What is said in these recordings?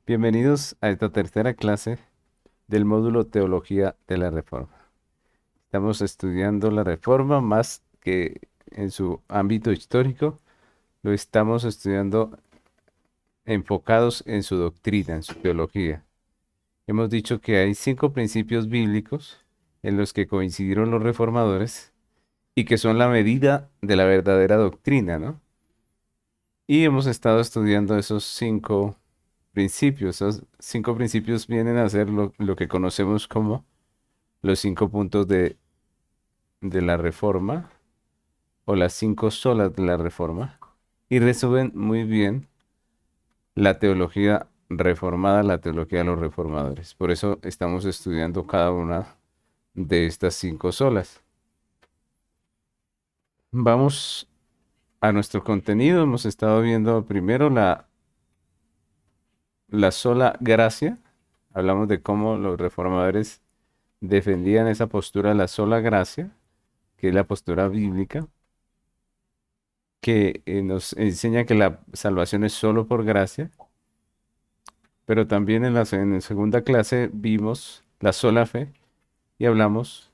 Bienvenidos a esta tercera clase del módulo Teología de la Reforma. Estamos estudiando la Reforma más que en su ámbito histórico, lo estamos estudiando enfocados en su doctrina, en su teología. Hemos dicho que hay 5 principios bíblicos en los que coincidieron los reformadores y que son la medida de la verdadera doctrina, ¿no? Y hemos estado estudiando esos 5 principios. Esos 5 principios vienen a ser lo que conocemos como los 5 puntos de la reforma o las 5 solas de la reforma y resumen muy bien la teología reformada, la teología de los reformadores. Por eso estamos estudiando cada una de estas 5 solas. Vamos a nuestro contenido. Hemos estado viendo primero la sola gracia. Hablamos de cómo los reformadores defendían esa postura de la sola gracia, que es la postura bíblica, que nos enseña que la salvación es solo por gracia, pero también en la segunda clase vimos la sola fe y hablamos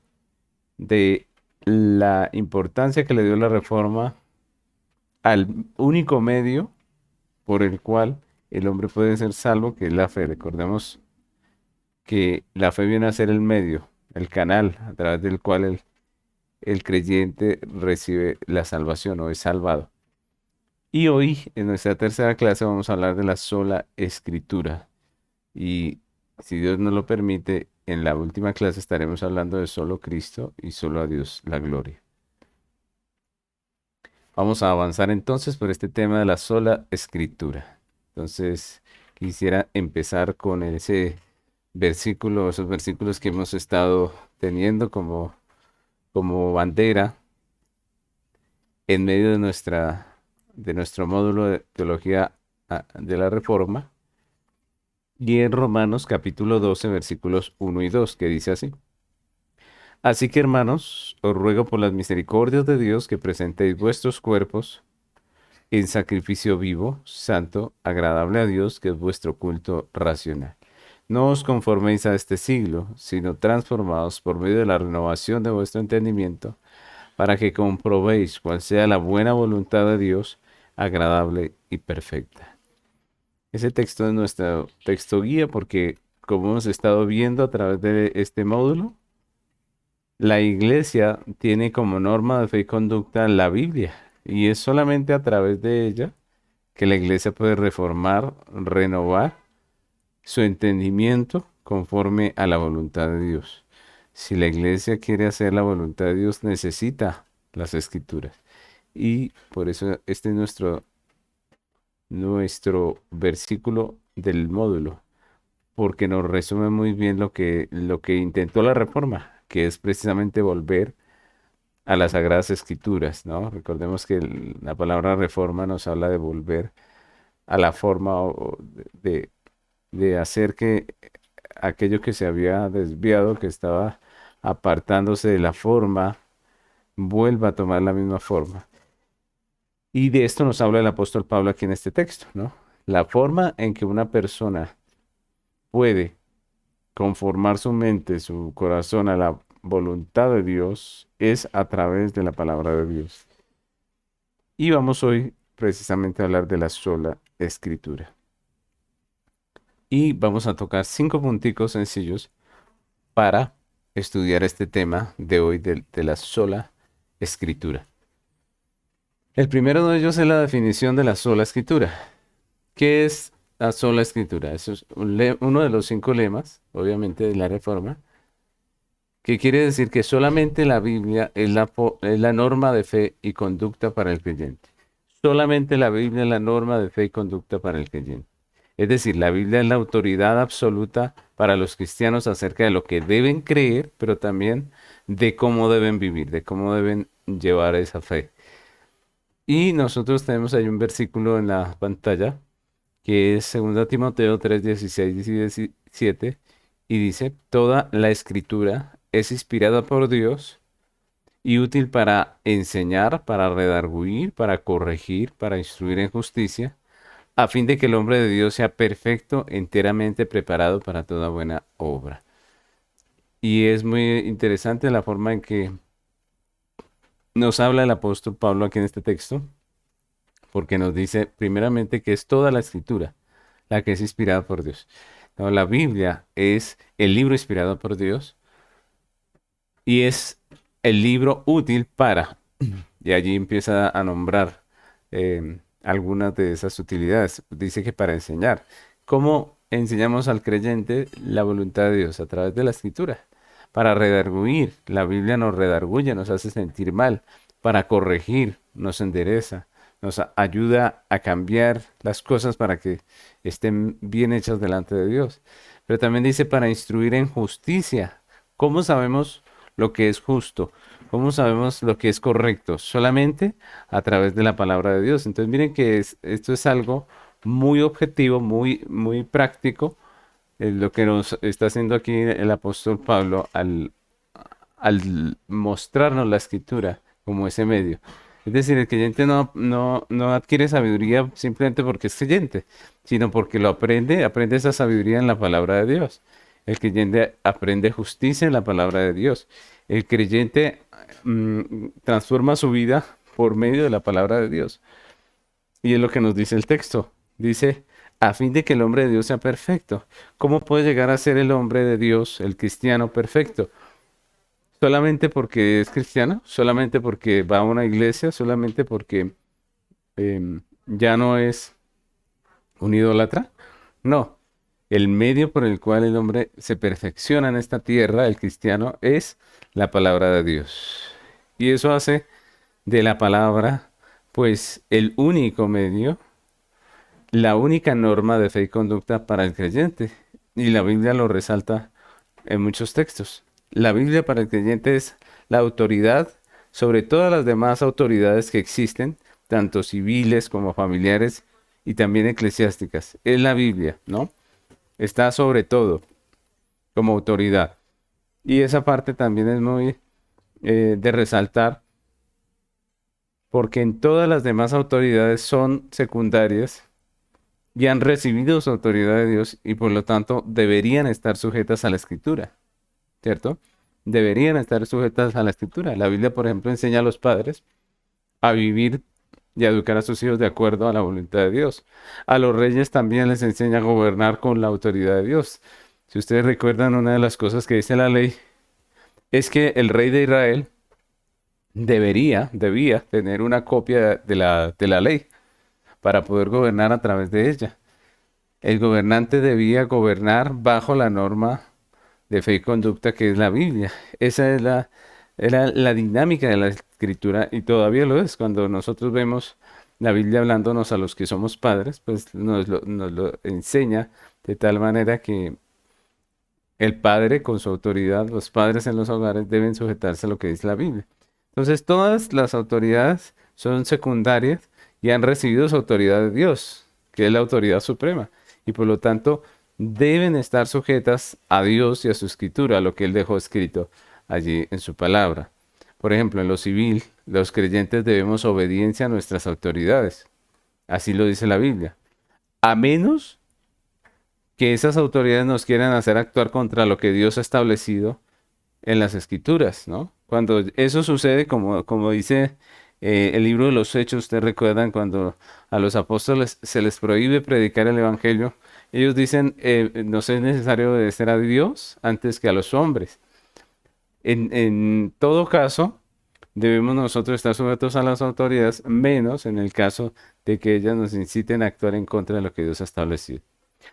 de la importancia que le dio la reforma al único medio por el cual el hombre puede ser salvo, que es la fe. Recordemos que la fe viene a ser el medio, el canal a través del cual el creyente recibe la salvación o es salvado. Y hoy, en nuestra tercera clase, vamos a hablar de la sola escritura. Y si Dios nos lo permite, en la última clase estaremos hablando de solo Cristo y solo a Dios la gloria. Vamos a avanzar entonces por este tema de la sola escritura. Entonces, quisiera empezar con ese versículo, esos versículos que hemos estado teniendo como bandera en medio de nuestro módulo de teología de la Reforma. Y en Romanos capítulo 12 versículos 1 y 2 que dice así. Así que hermanos, os ruego por las misericordias de Dios que presentéis vuestros cuerpos en sacrificio vivo, santo, agradable a Dios, que es vuestro culto racional. No os conforméis a este siglo, sino transformaos por medio de la renovación de vuestro entendimiento, para que comprobéis cuál sea la buena voluntad de Dios, agradable y perfecta. Ese texto es nuestro texto guía porque, como hemos estado viendo a través de este módulo, la iglesia tiene como norma de fe y conducta la Biblia y es solamente a través de ella que la iglesia puede reformar, renovar su entendimiento conforme a la voluntad de Dios. Si la iglesia quiere hacer la voluntad de Dios, necesita las escrituras. Y por eso este es nuestro versículo del módulo, porque nos resume muy bien lo que intentó la reforma, que es precisamente volver a las Sagradas Escrituras, ¿no? Recordemos que la palabra reforma nos habla de volver a la forma de hacer que aquello que se había desviado, que estaba apartándose de la forma, vuelva a tomar la misma forma. Y de esto nos habla el apóstol Pablo aquí en este texto, ¿no? La forma en que una persona puede conformar su mente, su corazón a la voluntad de Dios es a través de la palabra de Dios. Y vamos hoy precisamente a hablar de la sola escritura. Y vamos a tocar 5 punticos sencillos para estudiar este tema de hoy de la sola escritura. El primero de ellos es la definición de la sola escritura. ¿Qué es la sola escritura? Eso es uno de los 5 lemas, obviamente, de la Reforma, que quiere decir que solamente la Biblia es la norma de fe y conducta para el creyente. Solamente la Biblia es la norma de fe y conducta para el creyente. Es decir, la Biblia es la autoridad absoluta para los cristianos acerca de lo que deben creer, pero también de cómo deben vivir, de cómo deben llevar esa fe. Y nosotros tenemos ahí un versículo en la pantalla que es 2 Timoteo 3, 16 y 17, y dice, toda la escritura es inspirada por Dios y útil para enseñar, para redarguir, para corregir, para instruir en justicia, a fin de que el hombre de Dios sea perfecto, enteramente preparado para toda buena obra. Y es muy interesante la forma en que nos habla el apóstol Pablo aquí en este texto, porque nos dice primeramente que es toda la escritura la que es inspirada por Dios. No, la Biblia es el libro inspirado por Dios y es el libro útil para, y allí empieza a nombrar algunas de esas utilidades. Dice que para enseñar. ¿Cómo enseñamos al creyente la voluntad de Dios? A través de la escritura. Para redarguir, la Biblia nos redarguye, nos hace sentir mal. Para corregir, nos endereza, nos ayuda a cambiar las cosas para que estén bien hechas delante de Dios. Pero también dice para instruir en justicia. ¿Cómo sabemos lo que es justo? ¿Cómo sabemos lo que es correcto? Solamente a través de la palabra de Dios. Entonces miren que esto es algo muy objetivo, muy práctico, lo que nos está haciendo aquí el apóstol Pablo al mostrarnos la escritura como ese medio. Es decir, el creyente no adquiere sabiduría simplemente porque es creyente, sino porque lo aprende esa sabiduría en la palabra de Dios. El creyente aprende justicia en la palabra de Dios. El creyente transforma su vida por medio de la palabra de Dios. Y es lo que nos dice el texto. Dice, a fin de que el hombre de Dios sea perfecto. ¿Cómo puede llegar a ser el hombre de Dios, el cristiano perfecto? ¿Solamente porque es cristiano? ¿Solamente porque va a una iglesia? ¿Solamente porque ya no es un idólatra? No. El medio por el cual el hombre se perfecciona en esta tierra, el cristiano, es la palabra de Dios. Y eso hace de la palabra, pues, el único medio, la única norma de fe y conducta para el creyente. Y la Biblia lo resalta en muchos textos. La Biblia para el creyente es la autoridad sobre todas las demás autoridades que existen, tanto civiles como familiares y también eclesiásticas. Es la Biblia, ¿no? Está sobre todo como autoridad. Y esa parte también es muy de resaltar, porque en todas las demás autoridades son secundarias y han recibido su autoridad de Dios y por lo tanto deberían estar sujetas a la escritura, ¿cierto? Deberían estar sujetas a la escritura. La Biblia, por ejemplo, enseña a los padres a vivir y a educar a sus hijos de acuerdo a la voluntad de Dios. A los reyes también les enseña a gobernar con la autoridad de Dios. Si ustedes recuerdan, una de las cosas que dice la ley es que el rey de Israel debía tener una copia de la ley para poder gobernar a través de ella. El gobernante debía gobernar bajo la norma de fe y conducta que es la Biblia. Esa es era la dinámica de la escritura y todavía lo es. Cuando nosotros vemos la Biblia hablándonos a los que somos padres, pues nos lo enseña de tal manera que el padre con su autoridad, los padres en los hogares deben sujetarse a lo que dice la Biblia. Entonces todas las autoridades son secundarias y han recibido su autoridad de Dios, que es la autoridad suprema. Y por lo tanto deben estar sujetas a Dios y a su escritura, a lo que Él dejó escrito allí en su palabra. Por ejemplo, en lo civil, los creyentes debemos obediencia a nuestras autoridades. Así lo dice la Biblia. A menos que esas autoridades nos quieran hacer actuar contra lo que Dios ha establecido en las escrituras, ¿no? Cuando eso sucede, como dice el libro de los Hechos, ustedes recuerdan cuando a los apóstoles se les prohíbe predicar el evangelio, ellos dicen, nos es necesario obedecer a Dios antes que a los hombres. En todo caso, debemos nosotros estar sujetos a las autoridades, menos en el caso de que ellas nos inciten a actuar en contra de lo que Dios ha establecido.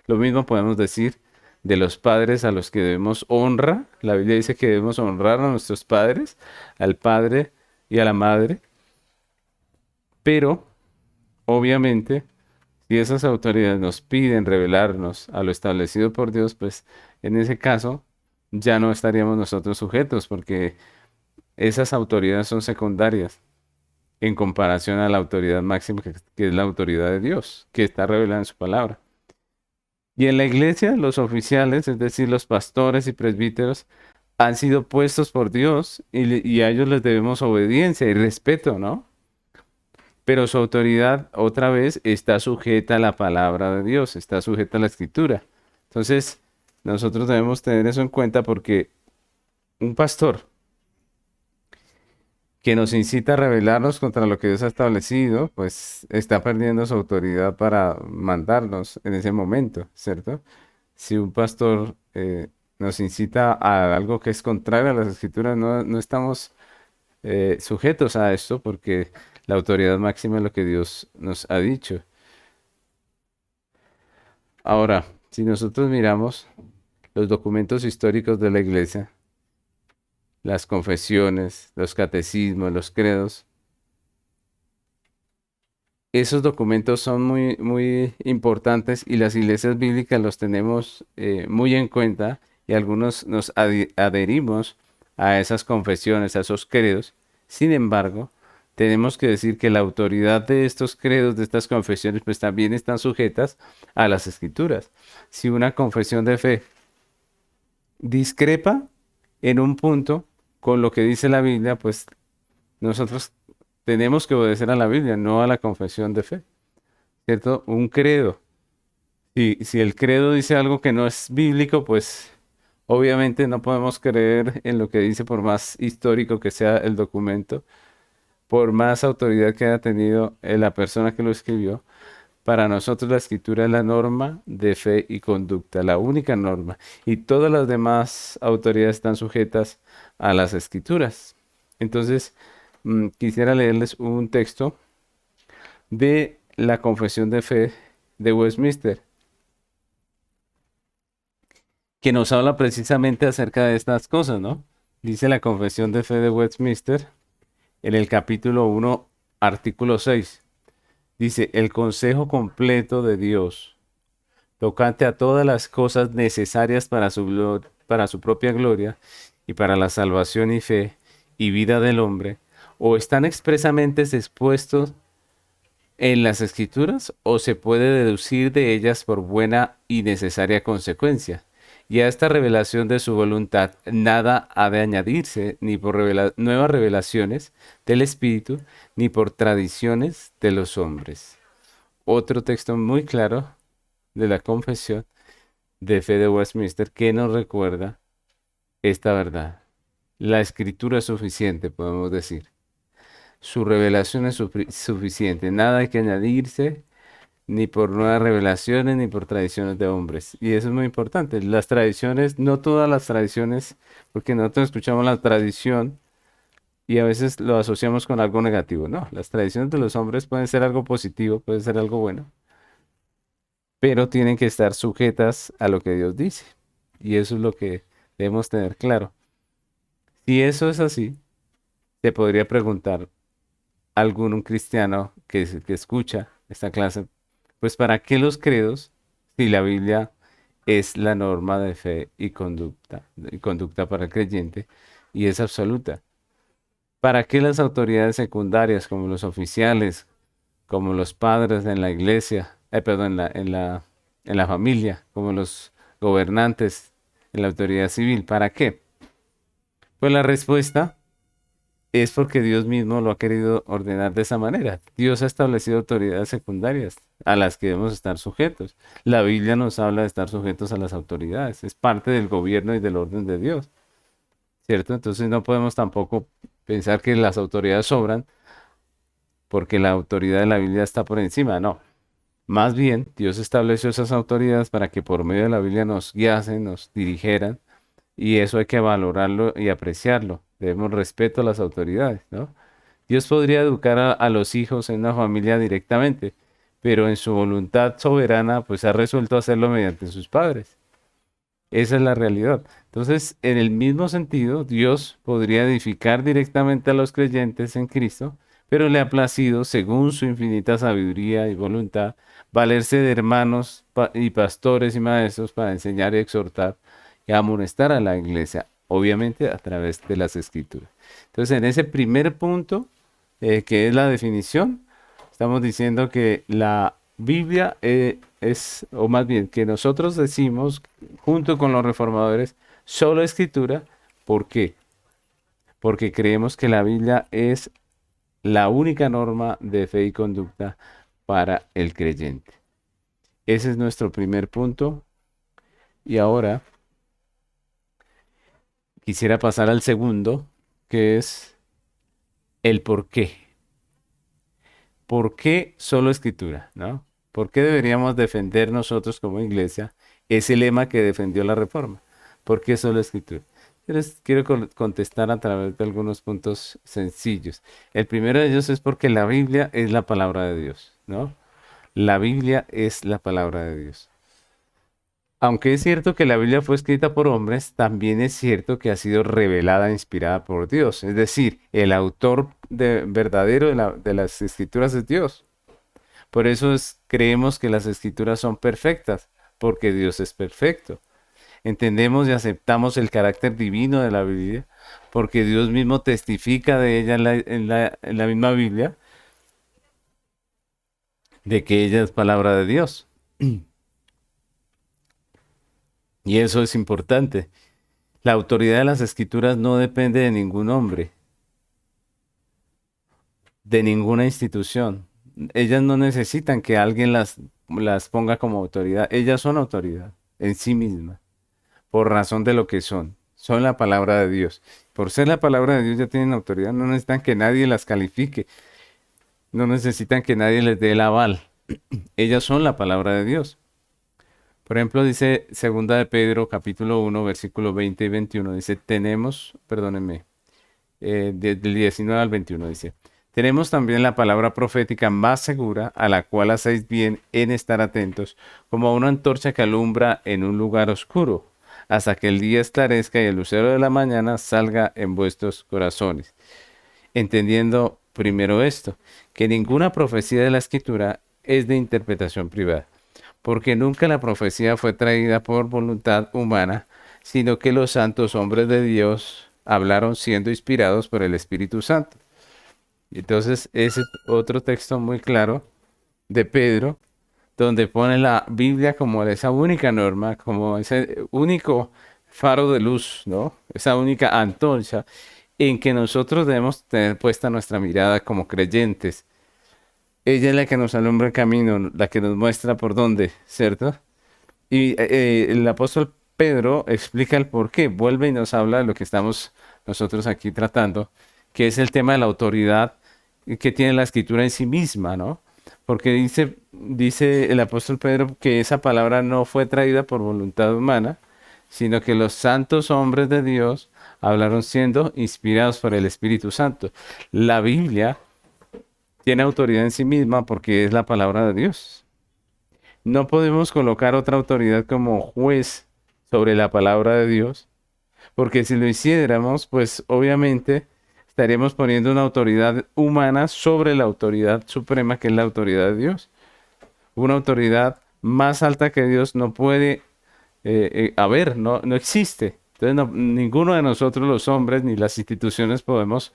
Lo mismo podemos decir de los padres a los que debemos honra. La Biblia dice que debemos honrar a nuestros padres, al padre y a la madre. Pero, obviamente, si esas autoridades nos piden revelarnos a lo establecido por Dios, pues en ese caso ya no estaríamos nosotros sujetos, porque esas autoridades son secundarias en comparación a la autoridad máxima que es la autoridad de Dios, que está revelada en su palabra. Y en la iglesia, los oficiales, es decir, los pastores y presbíteros, han sido puestos por Dios y a ellos les debemos obediencia y respeto, ¿no? pero su autoridad otra vez está sujeta a la palabra de Dios, está sujeta a la escritura. Entonces, nosotros debemos tener eso en cuenta porque un pastor que nos incita a rebelarnos contra lo que Dios ha establecido, pues está perdiendo su autoridad para mandarnos en ese momento, ¿cierto? Si un pastor nos incita a algo que es contrario a las escrituras, no estamos sujetos a esto porque la autoridad máxima es lo que Dios nos ha dicho. Ahora, si nosotros miramos los documentos históricos de la iglesia, las confesiones, los catecismos, los credos, esos documentos son muy importantes y las iglesias bíblicas los tenemos muy en cuenta y algunos nos adherimos a esas confesiones, a esos credos. Sin embargo, tenemos que decir que la autoridad de estos credos, de estas confesiones, pues también están sujetas a las escrituras. Si una confesión de fe discrepa en un punto con lo que dice la Biblia, pues nosotros tenemos que obedecer a la Biblia, no a la confesión de fe, ¿cierto? Un credo. Si el credo dice algo que no es bíblico, pues obviamente no podemos creer en lo que dice por más histórico que sea el documento, por más autoridad que haya tenido la persona que lo escribió. Para nosotros la escritura es la norma de fe y conducta, la única norma. Y todas las demás autoridades están sujetas a las escrituras. Entonces, quisiera leerles un texto de la Confesión de Fe de Westminster, que nos habla precisamente acerca de estas cosas, ¿no? Dice la Confesión de Fe de Westminster en el capítulo 1, artículo 6. Dice, el consejo completo de Dios, tocante a todas las cosas necesarias para para su propia gloria y para la salvación y fe y vida del hombre, o están expresamente expuestos en las escrituras o se puede deducir de ellas por buena y necesaria consecuencia. Y a esta revelación de su voluntad nada ha de añadirse, ni por nuevas revelaciones del Espíritu, ni por tradiciones de los hombres. Otro texto muy claro de la Confesión de Fe de Westminster que nos recuerda esta verdad. La escritura es suficiente, podemos decir. Su revelación es suficiente. Nada hay que añadirse, ni por nuevas revelaciones, ni por tradiciones de hombres. Y eso es muy importante. Las tradiciones, no todas las tradiciones, porque nosotros escuchamos la tradición y a veces lo asociamos con algo negativo. No, las tradiciones de los hombres pueden ser algo positivo, pueden ser algo bueno, pero tienen que estar sujetas a lo que Dios dice. Y eso es lo que debemos tener claro. Si eso es así, te podría preguntar algún un cristiano que escucha esta clase, pues ¿para qué los credos si la Biblia es la norma de fe y conducta para el creyente y es absoluta? ¿Para qué las autoridades secundarias como los oficiales, como los padres en la iglesia, perdón, en la familia, como los gobernantes en la autoridad civil? ¿Para qué? Pues la respuesta es porque Dios mismo lo ha querido ordenar de esa manera. Dios ha establecido autoridades secundarias a las que debemos estar sujetos. La Biblia nos habla de estar sujetos a las autoridades. Es parte del gobierno y del orden de Dios, ¿cierto? Entonces no podemos tampoco pensar que las autoridades sobran porque la autoridad de la Biblia está por encima. No. Más bien, Dios estableció esas autoridades para que por medio de la Biblia nos guiasen, nos dirigieran, y eso hay que valorarlo y apreciarlo. Debemos respeto a las autoridades, ¿no? Dios podría educar a los hijos en una familia directamente, pero en su voluntad soberana, pues ha resuelto hacerlo mediante sus padres. Esa es la realidad. Entonces, en el mismo sentido, Dios podría edificar directamente a los creyentes en Cristo, pero le ha placido, según su infinita sabiduría y voluntad, valerse de hermanos y pastores y maestros para enseñar y exhortar y amonestar a la iglesia, obviamente a través de las escrituras. Entonces, en ese primer punto, que es la definición, estamos diciendo que la Biblia es, o más bien, que nosotros decimos, junto con los reformadores, solo escritura. ¿Por qué? Porque creemos que la Biblia es la única norma de fe y conducta para el creyente. Ese es nuestro primer punto. Y ahora quisiera pasar al segundo, que es el por qué. ¿Por qué solo escritura? ¿No? ¿Por qué deberíamos defender nosotros como iglesia ese lema que defendió la Reforma? ¿Por qué solo escritura? Quiero contestar a través de algunos puntos sencillos. El primero de ellos es porque la Biblia es la palabra de Dios, ¿no? La Biblia es la palabra de Dios. Aunque es cierto que la Biblia fue escrita por hombres, también es cierto que ha sido revelada e inspirada por Dios. Es decir, el autor verdadero de las escrituras es Dios. Por eso creemos que las escrituras son perfectas, porque Dios es perfecto. Entendemos y aceptamos el carácter divino de la Biblia, porque Dios mismo testifica de ella en la misma Biblia, de que ella es palabra de Dios. Y eso es importante. La autoridad de las escrituras no depende de ningún hombre, de ninguna institución. Ellas no necesitan que alguien las ponga como autoridad. Ellas son autoridad en sí mismas, por razón de lo que son. Son la palabra de Dios. Por ser la palabra de Dios ya tienen autoridad. No necesitan que nadie las califique. No necesitan que nadie les dé el aval. Ellas son la palabra de Dios. Por ejemplo, dice Segunda de Pedro, capítulo 1, versículo 20 y 21. Dice, perdónenme, del 19 al 21 dice, tenemos también la palabra profética más segura, a la cual hacéis bien en estar atentos, como a una antorcha que alumbra en un lugar oscuro, hasta que el día esclarezca y el lucero de la mañana salga en vuestros corazones. Entendiendo primero esto, que ninguna profecía de la Escritura es de interpretación privada, porque nunca la profecía fue traída por voluntad humana, sino que los santos hombres de Dios hablaron siendo inspirados por el Espíritu Santo. Entonces, ese es otro texto muy claro de Pedro, donde pone la Biblia como esa única norma, como ese único faro de luz, ¿no? Esa única antorcha en que nosotros debemos tener puesta nuestra mirada como creyentes. Ella es la que nos alumbra el camino, la que nos muestra por dónde, ¿cierto? Y el apóstol Pedro explica el por qué, vuelve y nos habla de lo que estamos nosotros aquí tratando, que es el tema de la autoridad que tiene la escritura en sí misma, ¿no? Porque dice el apóstol Pedro que esa palabra no fue traída por voluntad humana, sino que los santos hombres de Dios hablaron siendo inspirados por el Espíritu Santo. La Biblia tiene autoridad en sí misma porque es la palabra de Dios. No podemos colocar otra autoridad como juez sobre la palabra de Dios, porque si lo hiciéramos, pues obviamente estaríamos poniendo una autoridad humana sobre la autoridad suprema, que es la autoridad de Dios. Una autoridad más alta que Dios no puede haber, no existe. Entonces, ninguno de nosotros los hombres ni las instituciones podemos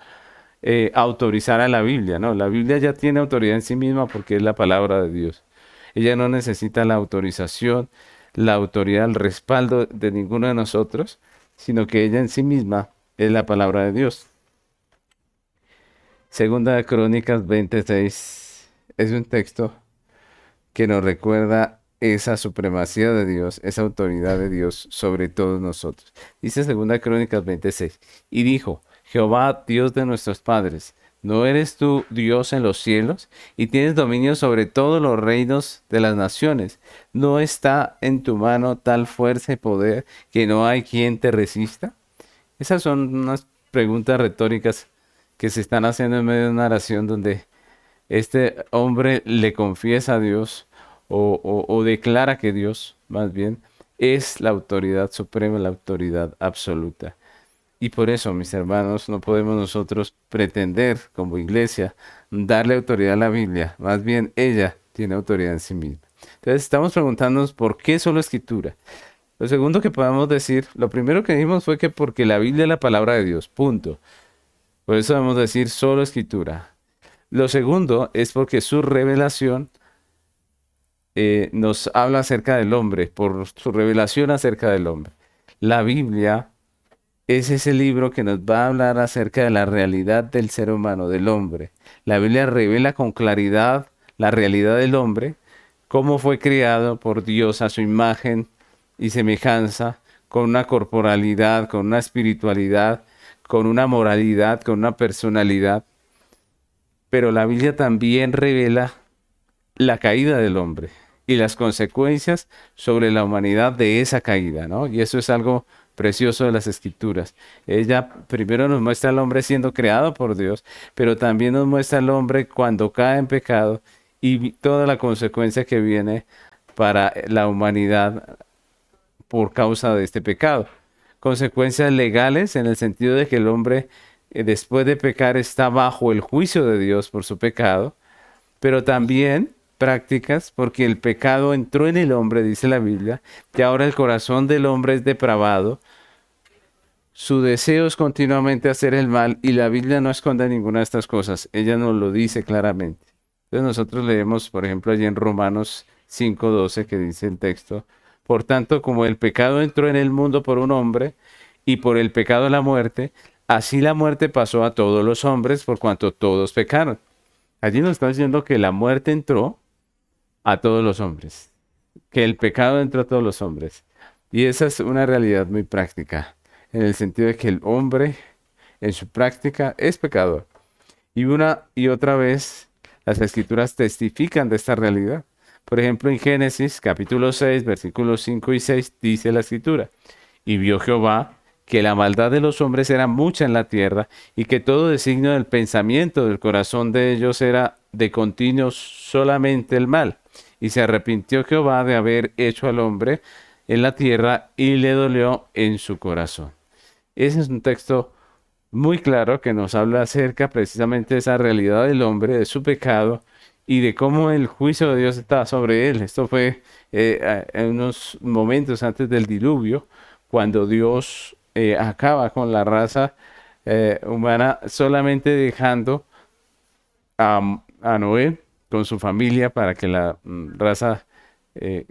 autorizar a la Biblia, ¿no? La Biblia ya tiene autoridad en sí misma porque es la palabra de Dios. Ella no necesita la autorización, la autoridad, el respaldo de ninguno de nosotros, sino que ella en sí misma es la palabra de Dios. Segunda de Crónicas 26 es un texto que nos recuerda esa supremacía de Dios, esa autoridad de Dios sobre todos nosotros. Dice Segunda de Crónicas 26, y dijo, Jehová, Dios de nuestros padres, ¿no eres tú Dios en los cielos y tienes dominio sobre todos los reinos de las naciones? ¿No está en tu mano tal fuerza y poder que no hay quien te resista? Esas son unas preguntas retóricas que se están haciendo en medio de una oración donde este hombre le confiesa a Dios o declara que Dios, más bien, es la autoridad suprema, la autoridad absoluta. Y por eso, mis hermanos, no podemos nosotros pretender como iglesia darle autoridad a la Biblia. Más bien, ella tiene autoridad en sí misma. Entonces, estamos preguntándonos por qué solo escritura. Lo segundo que podemos decir, lo primero que dijimos fue que porque la Biblia es la palabra de Dios, punto. Por eso debemos decir solo escritura. Lo segundo es porque su revelación nos habla acerca del hombre, por su revelación acerca del hombre. La Biblia es ese libro que nos va a hablar acerca de la realidad del ser humano, del hombre. La Biblia revela con claridad la realidad del hombre, cómo fue creado por Dios a su imagen y semejanza, con una corporalidad, con una espiritualidad, con una moralidad, con una personalidad. Pero la Biblia también revela la caída del hombre y las consecuencias sobre la humanidad de esa caída, ¿no? Y eso es algo precioso de las Escrituras. Ella primero nos muestra al hombre siendo creado por Dios, pero también nos muestra al hombre cuando cae en pecado y toda la consecuencia que viene para la humanidad por causa de este pecado. Consecuencias legales en el sentido de que el hombre después de pecar está bajo el juicio de Dios por su pecado, pero también prácticas, porque el pecado entró en el hombre, dice la Biblia, que ahora el corazón del hombre es depravado, su deseo es continuamente hacer el mal y la Biblia no esconde ninguna de estas cosas, ella nos lo dice claramente. Entonces nosotros leemos, por ejemplo, allí en Romanos 5:12 que dice el texto, por tanto, como el pecado entró en el mundo por un hombre y por el pecado la muerte, así la muerte pasó a todos los hombres por cuanto todos pecaron. Allí nos está diciendo que la muerte entró a todos los hombres, que el pecado entró a todos los hombres. Y esa es una realidad muy práctica, en el sentido de que el hombre en su práctica es pecador. Y una y otra vez las escrituras testifican de esta realidad. Por ejemplo, en Génesis capítulo 6, versículos 5 y 6 dice la escritura, y vio Jehová que la maldad de los hombres era mucha en la tierra y que todo designio del pensamiento del corazón de ellos era de continuo solamente el mal. Y se arrepintió Jehová de haber hecho al hombre en la tierra y le dolió en su corazón. Ese es un texto muy claro que nos habla acerca precisamente de esa realidad del hombre, de su pecado y de cómo el juicio de Dios está sobre él. Esto fue en unos momentos antes del diluvio, cuando Dios acaba con la raza humana, solamente dejando a Noé con su familia para que la raza eh,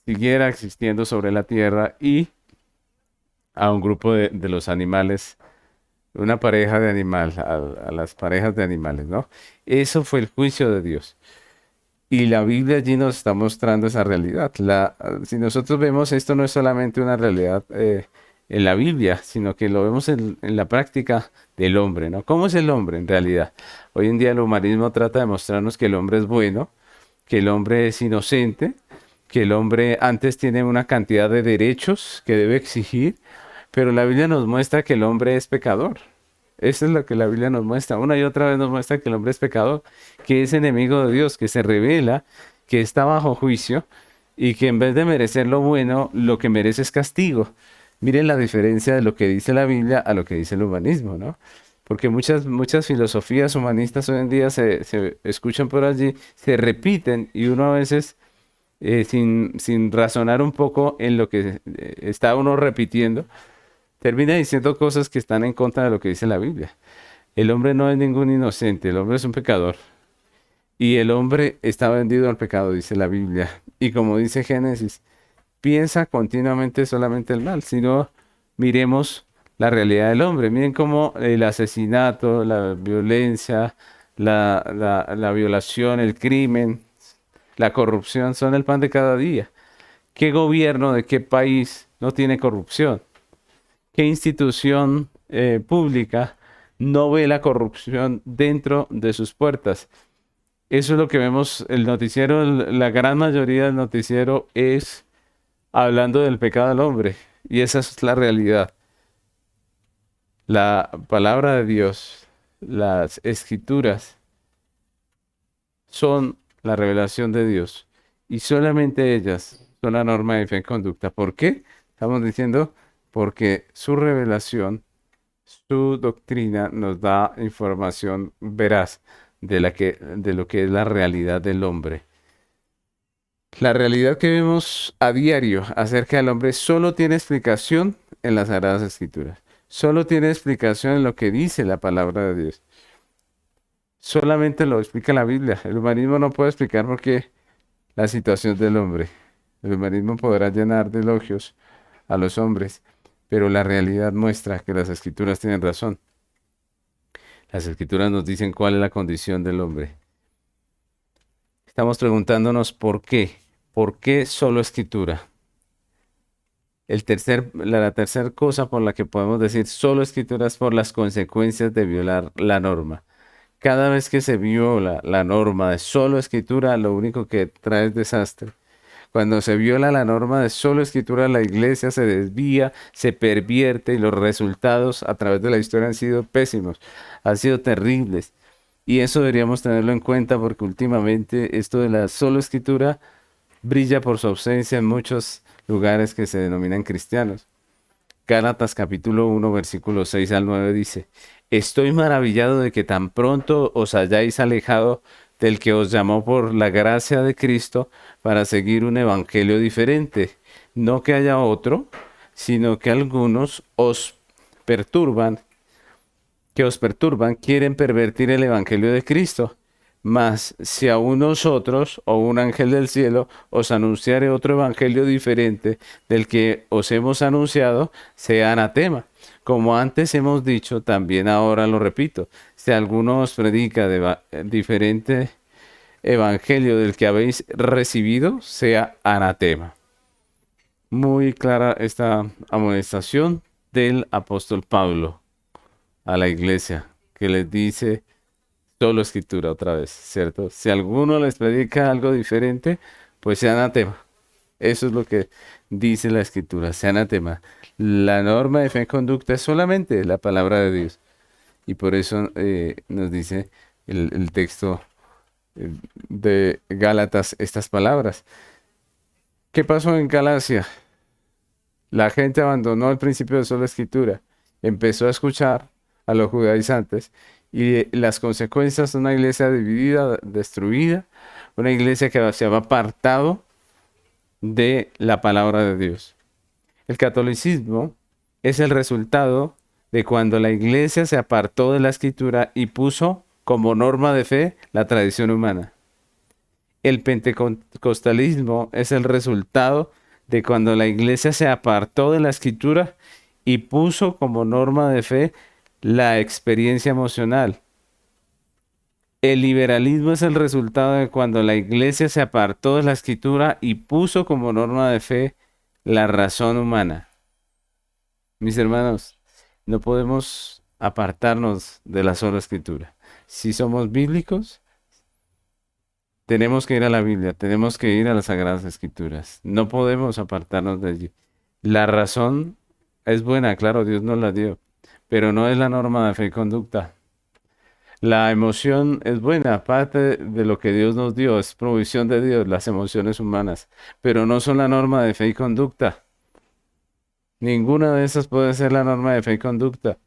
siguiera existiendo sobre la tierra y a un grupo de los animales, una pareja de animales, a las parejas de animales, ¿no? Eso fue el juicio de Dios. Y la Biblia allí nos está mostrando esa realidad. Si nosotros vemos esto no es solamente una realidad en la Biblia, sino que lo vemos en la práctica del hombre, ¿no? ¿Cómo es el hombre en realidad? Hoy en día el humanismo trata de mostrarnos que el hombre es bueno, que el hombre es inocente, que el hombre antes tiene una cantidad de derechos que debe exigir, pero la Biblia nos muestra que el hombre es pecador. Eso es lo que la Biblia nos muestra. Una y otra vez nos muestra que el hombre es pecador, que es enemigo de Dios, que se revela, que está bajo juicio y que en vez de merecer lo bueno, lo que merece es castigo. Miren la diferencia de lo que dice la Biblia a lo que dice el humanismo, ¿no? Porque muchas filosofías humanistas hoy en día se escuchan por allí, se repiten y uno a veces, sin razonar un poco en lo que está uno repitiendo, termina diciendo cosas que están en contra de lo que dice la Biblia. El hombre no es ningún inocente, el hombre es un pecador. Y el hombre está vendido al pecado, dice la Biblia. Y como dice Génesis, piensa continuamente solamente el mal, sino miremos la realidad del hombre. Miren cómo el asesinato, la violencia, la violación, el crimen, la corrupción son el pan de cada día. ¿Qué gobierno de qué país no tiene corrupción? ¿Qué institución pública no ve la corrupción dentro de sus puertas? Eso es lo que vemos, el noticiero, la gran mayoría del noticiero es hablando del pecado del hombre, y esa es la realidad. La palabra de Dios, las escrituras, son la revelación de Dios, y solamente ellas son la norma de fe y conducta. ¿Por qué? Estamos diciendo, porque su revelación, su doctrina nos da información veraz de lo que es la realidad del hombre. La realidad que vemos a diario acerca del hombre solo tiene explicación en las Sagradas Escrituras. Solo tiene explicación en lo que dice la palabra de Dios. Solamente lo explica la Biblia. El humanismo no puede explicar por qué la situación del hombre. El humanismo podrá llenar de elogios a los hombres, pero la realidad muestra que las escrituras tienen razón. Las escrituras nos dicen cuál es la condición del hombre. Estamos preguntándonos por qué. ¿Por qué solo escritura? La tercera cosa por la que podemos decir solo escritura es por las consecuencias de violar la norma. Cada vez que se viola la norma de solo escritura, lo único que trae es desastre. Cuando se viola la norma de solo escritura, la iglesia se desvía, se pervierte y los resultados a través de la historia han sido pésimos, han sido terribles. Y eso deberíamos tenerlo en cuenta porque últimamente esto de la solo escritura brilla por su ausencia en muchos lugares que se denominan cristianos. Gálatas capítulo 1, versículos 6 al 9 dice, estoy maravillado de que tan pronto os hayáis alejado del que os llamó por la gracia de Cristo para seguir un evangelio diferente. No que haya otro, sino que algunos os perturban, quieren pervertir el evangelio de Cristo. Mas si a nosotros o un ángel del cielo os anunciare otro evangelio diferente del que os hemos anunciado, sea anatema. Como antes hemos dicho, también ahora lo repito. Si alguno os predica diferente evangelio del que habéis recibido, sea anatema. Muy clara esta amonestación del apóstol Pablo a la iglesia, que les dice solo escritura otra vez, ¿cierto? Si alguno les predica algo diferente, pues sea anatema. Eso es lo que dice la escritura, sea anatema. La norma de fe y conducta es solamente la palabra de Dios. Y por eso nos dice el texto de Gálatas estas palabras. ¿Qué pasó en Galacia? La gente abandonó el principio de sola escritura, empezó a escuchar a los judaizantes y las consecuencias de una iglesia dividida, destruida, una iglesia que se había apartado de la palabra de Dios. El catolicismo es el resultado de cuando la iglesia se apartó de la escritura y puso como norma de fe la tradición humana. El pentecostalismo es el resultado de cuando la iglesia se apartó de la escritura y puso como norma de fe la experiencia emocional. El liberalismo es el resultado de cuando la iglesia se apartó de la escritura y puso como norma de fe la razón humana. Mis hermanos, no podemos apartarnos de la sola escritura. Si somos bíblicos, tenemos que ir a la Biblia, tenemos que ir a las Sagradas Escrituras. No podemos apartarnos de allí. La razón es buena, claro, Dios nos la dio, pero no es la norma de fe y conducta. La emoción es buena, parte de lo que Dios nos dio, es provisión de Dios, las emociones humanas, pero no son la norma de fe y conducta. Ninguna de esas puede ser la norma de fe y conducta.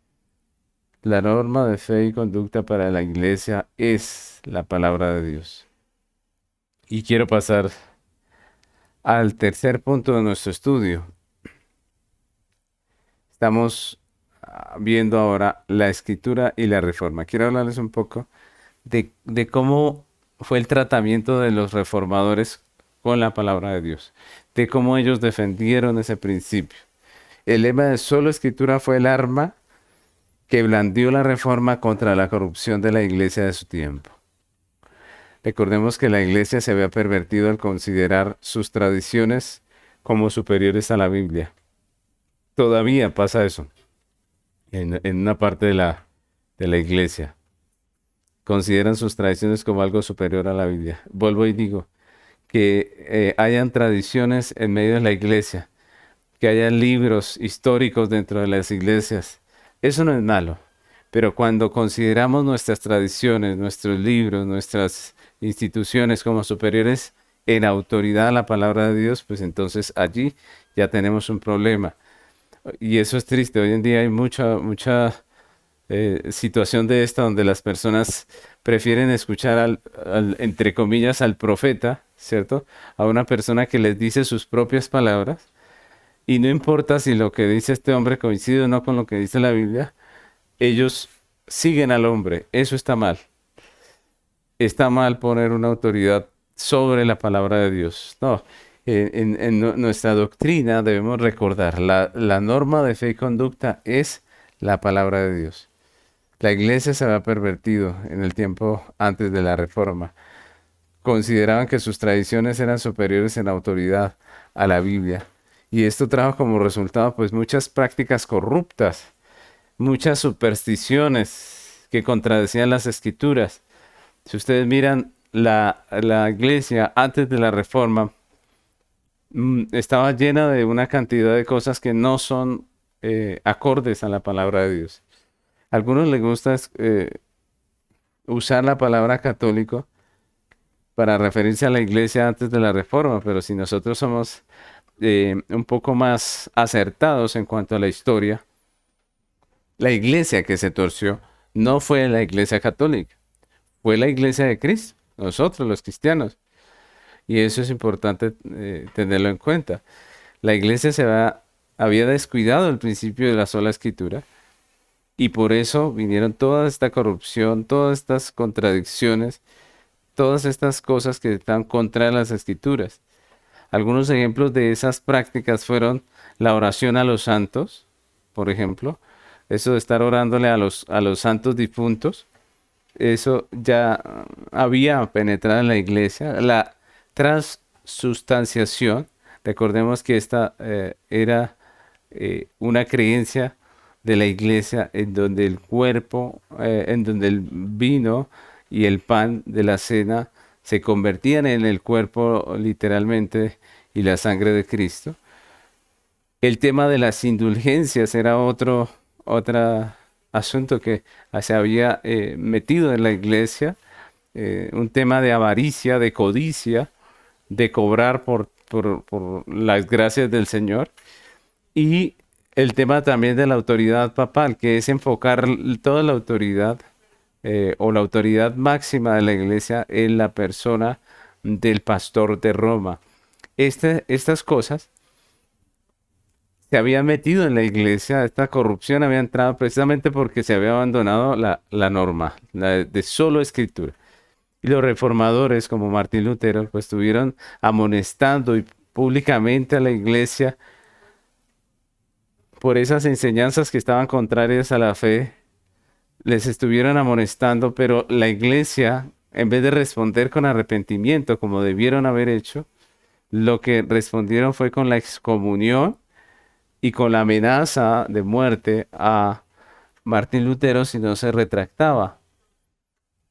La norma de fe y conducta para la iglesia es la palabra de Dios. Y quiero pasar al tercer punto de nuestro estudio. Estamos viendo ahora la escritura y la reforma. Quiero hablarles un poco de cómo fue el tratamiento de los reformadores con la palabra de Dios, de cómo ellos defendieron ese principio. El lema de solo escritura fue el arma que blandió la reforma contra la corrupción de la iglesia de su tiempo. Recordemos que la iglesia se había pervertido al considerar sus tradiciones como superiores a la Biblia. Todavía pasa eso en una parte de la iglesia. Consideran sus tradiciones como algo superior a la Biblia. Vuelvo y digo que hayan tradiciones en medio de la iglesia, que haya libros históricos dentro de las iglesias. Eso no es malo. Pero cuando consideramos nuestras tradiciones, nuestros libros, nuestras instituciones como superiores en autoridad a la palabra de Dios, pues entonces allí ya tenemos un problema. Y eso es triste. Hoy en día hay mucha situación de esta donde las personas prefieren escuchar entre comillas, al profeta, ¿cierto? A una persona que les dice sus propias palabras. Y no importa si lo que dice este hombre coincide o no con lo que dice la Biblia, ellos siguen al hombre. Eso está mal. Está mal poner una autoridad sobre la palabra de Dios. No, Nuestra doctrina debemos recordar, la norma de fe y conducta es la palabra de Dios. La iglesia se había pervertido en el tiempo antes de la Reforma. Consideraban que sus tradiciones eran superiores en autoridad a la Biblia. Y esto trajo como resultado pues muchas prácticas corruptas, muchas supersticiones que contradecían las escrituras. Si ustedes miran la iglesia antes de la Reforma, estaba llena de una cantidad de cosas que no son acordes a la palabra de Dios. A algunos les gusta usar la palabra católico para referirse a la iglesia antes de la Reforma, pero si nosotros somos un poco más acertados en cuanto a la historia, la iglesia que se torció no fue la iglesia católica, fue la iglesia de Cristo, nosotros los cristianos. Y eso es importante tenerlo en cuenta. La iglesia había descuidado el principio de la sola escritura y por eso vinieron toda esta corrupción, todas estas contradicciones, todas estas cosas que están contra las escrituras. Algunos ejemplos de esas prácticas fueron la oración a los santos, por ejemplo, eso de estar orándole a los santos difuntos, eso ya había penetrado en la iglesia. La transustanciación, recordemos que esta era una creencia de la iglesia en donde el cuerpo, en donde el vino y el pan de la cena se convertían en el cuerpo literalmente y la sangre de Cristo. El tema de las indulgencias era otro asunto que se había metido en la iglesia, un tema de avaricia, de codicia, de cobrar por las gracias del Señor. Y el tema también de la autoridad papal, que es enfocar toda la autoridad o la autoridad máxima de la iglesia en la persona del pastor de Roma. Estas cosas se habían metido en la iglesia, esta corrupción había entrado precisamente porque se había abandonado la norma, la de solo escritura. Y los reformadores, como Martín Lutero, pues estuvieron amonestando y públicamente a la iglesia por esas enseñanzas que estaban contrarias a la fe, les estuvieron amonestando, pero la iglesia, en vez de responder con arrepentimiento, como debieron haber hecho, lo que respondieron fue con la excomunión y con la amenaza de muerte a Martín Lutero si no se retractaba.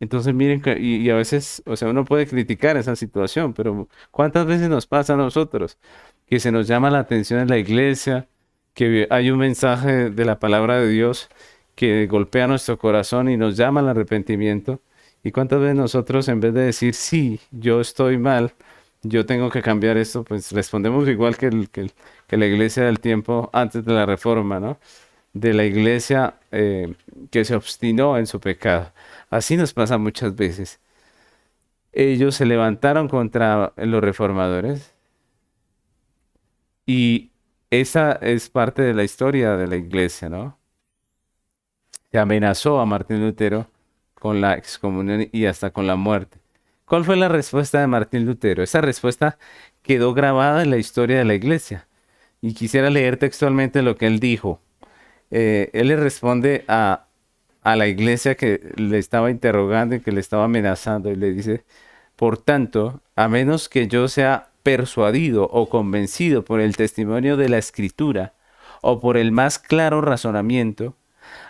Entonces miren, y a veces, o sea, uno puede criticar esa situación, pero ¿cuántas veces nos pasa a nosotros que se nos llama la atención en la iglesia, que hay un mensaje de la palabra de Dios que golpea nuestro corazón y nos llama al arrepentimiento? ¿Y cuántas veces nosotros, en vez de decir, sí, yo estoy mal, yo tengo que cambiar esto, pues respondemos igual que la iglesia del tiempo antes de la reforma, ¿no? De la iglesia que se obstinó en su pecado. Así nos pasa muchas veces. Ellos se levantaron contra los reformadores y esa es parte de la historia de la iglesia, ¿no? Se amenazó a Martín Lutero con la excomunión y hasta con la muerte. ¿Cuál fue la respuesta de Martín Lutero? Esa respuesta quedó grabada en la historia de la iglesia. Y quisiera leer textualmente lo que él dijo. Él le responde a la iglesia que le estaba interrogando y que le estaba amenazando y le dice, por tanto, a menos que yo sea persuadido o convencido por el testimonio de la escritura o por el más claro razonamiento,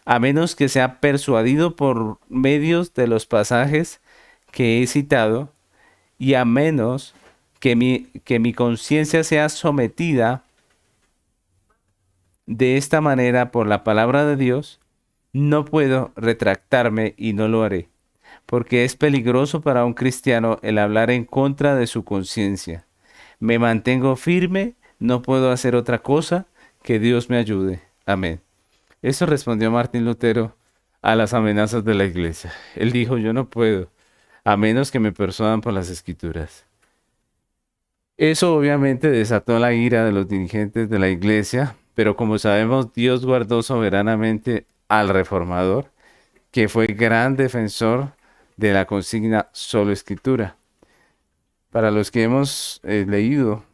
a menos que sea persuadido por medios de los pasajes que he citado y a menos que mi conciencia sea sometida de esta manera por la palabra de Dios, no puedo retractarme y no lo haré, porque es peligroso para un cristiano el hablar en contra de su conciencia. Me mantengo firme, no puedo hacer otra cosa, que Dios me ayude. Amén. Eso respondió Martín Lutero a las amenazas de la iglesia. Él dijo, yo no puedo, a menos que me persuadan por las escrituras. Eso obviamente desató la ira de los dirigentes de la iglesia, pero como sabemos, Dios guardó soberanamente al reformador, que fue gran defensor de la consigna solo escritura. Para los que hemos leído